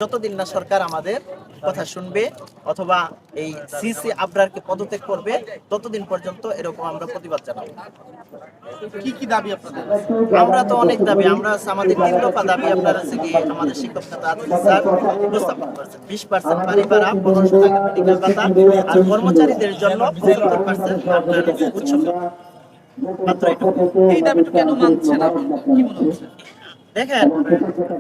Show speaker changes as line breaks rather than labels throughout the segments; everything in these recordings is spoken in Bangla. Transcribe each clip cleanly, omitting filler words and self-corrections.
যতদিন না সরকার আমাদের কথা শুনবে অথবা এই সিসি আবরারকে পদত্যাগ করবে ততদিন পর্যন্ত এরকম আমরা প্রতিবাদ জানাবো।
কি কি দাবি আপনাদের?
আমরা তো অনেক দাবি, আমাদের 3 দফা দাবি আপনার আছে কি আমাদের শিক্ষক নেতা আদিল স্যার উপস্থাপন করেছেন। 20% বাড়ি ভাড়া, 1500 টাকা মেডিকেল ভাতা আর কর্মচারীদের জন্য 75% আপনার উৎসব মাত্র এটুকু।
এই দাবিটা কেন মানছেন আপনারা? কি মনে হচ্ছে?
দেখেন,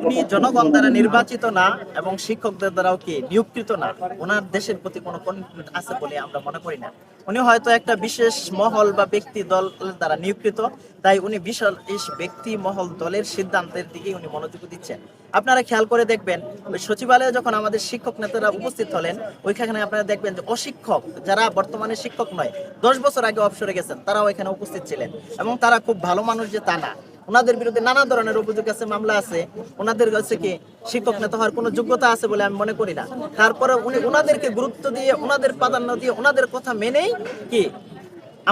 উনি জনগণ দ্বারা নির্বাচিত না এবং শিক্ষকদের দ্বারাও কি নিয়োগকৃত না। ওনার দেশের প্রতি কোনো কমিটমেন্ট আছে বলে আমরা মনে করি না। উনি হয়তো একটা বিশেষ মহল বা ব্যক্তি দল দ্বারা নিয়োগকৃত, তাই উনি বিশাল ব্যক্তি মহল দলের সিদ্ধান্তের দিকে উনি মনোযোগ দিচ্ছেন। আপনারা খেয়াল করে দেখবেন, ওই সচিবালয়ে যখন আমাদের শিক্ষক নেতারা উপস্থিত হলেন, ওইখানে আপনারা দেখবেন যে অশিক্ষক যারা বর্তমানে শিক্ষক নয়, 10 বছর আগে অবসরে গেছেন, তারাও এখানে উপস্থিত ছিলেন এবং তারা খুব ভালো মানুষ যে তা না। ওনাদের বিরুদ্ধে নানা ধরনের অভিযোগ আছে, মামলা আছে। ওনাদের কাছে কি শিক্ষক নেতা হওয়ার কোনো যোগ্যতা আছে বলে আমি মনে করি না। তারপরে উনি ওনাদেরকে গুরুত্ব দিয়ে, ওনাদের প্রাধান্য দিয়ে, ওনাদের কথা মেনেই কি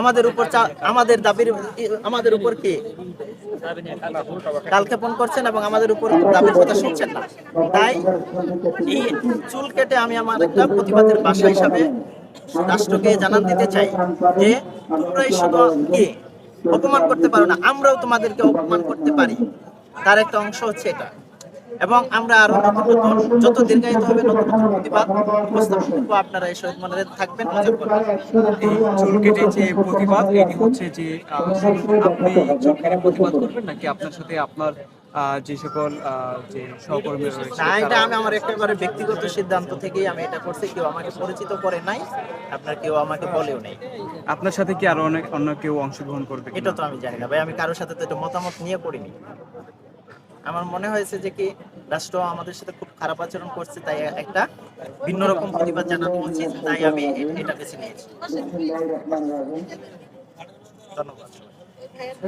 আমাদের উপর আমাদের দাবির আমাদের উপর কি কালক্ষেপণ করছেন এবং আমাদের উপর দাবির কথা শুনছেন না। তাই এই চুল কেটে আমি আমার একটা প্রতিবাদের ভাষা হিসাবে রাষ্ট্রকে জানান দিতে চাই যে তোমরাই শুধু কি অপমান করতে পারো না, আমরাও তোমাদেরকে অপমান করতে পারি। তার একটা অংশ হচ্ছে এটা। এবং আমরা আরো নতুন নতুন যত দীর্ঘায়িত হবে নতুন নতুন প্রতিবাদ উপস্থাপন করবো। আপনারা এই শহীদ মনে থাকবেন, নজর করবেন।
এই চুল কেটে যে প্রতিবাদ, এটি হচ্ছে যে আপনি চুল কেটে প্রতিবাদ করবেন নাকি আপনার সাথে আপনার যে সকল যে সহকর্মীরা রয়েছে?
না, এটা আমি আমার একেবারে ব্যক্তিগত সিদ্ধান্ত থেকেই আমি এটা করছি। কেউ আমাকে পরিচিত করে নাই, আপনার কেউ আমাকে বলেও নাই।
আপনার সাথে কি আরো অন্য কেউ অংশগ্রহণ করবে?
এটা তো আমি জানি না ভাই, আমি কারোর সাথে তো এটা মতামত নিয়ে করিনি। আমার মনে হয়েছে যে কি রাষ্ট্র আমাদের সাথে খুব খারাপ আচরণ করছে, তাই একটা ভিন্ন রকম প্রতিবাদ জানানো উচিত, তাই আমি এটা বেছে নিয়েছি। ধন্যবাদ।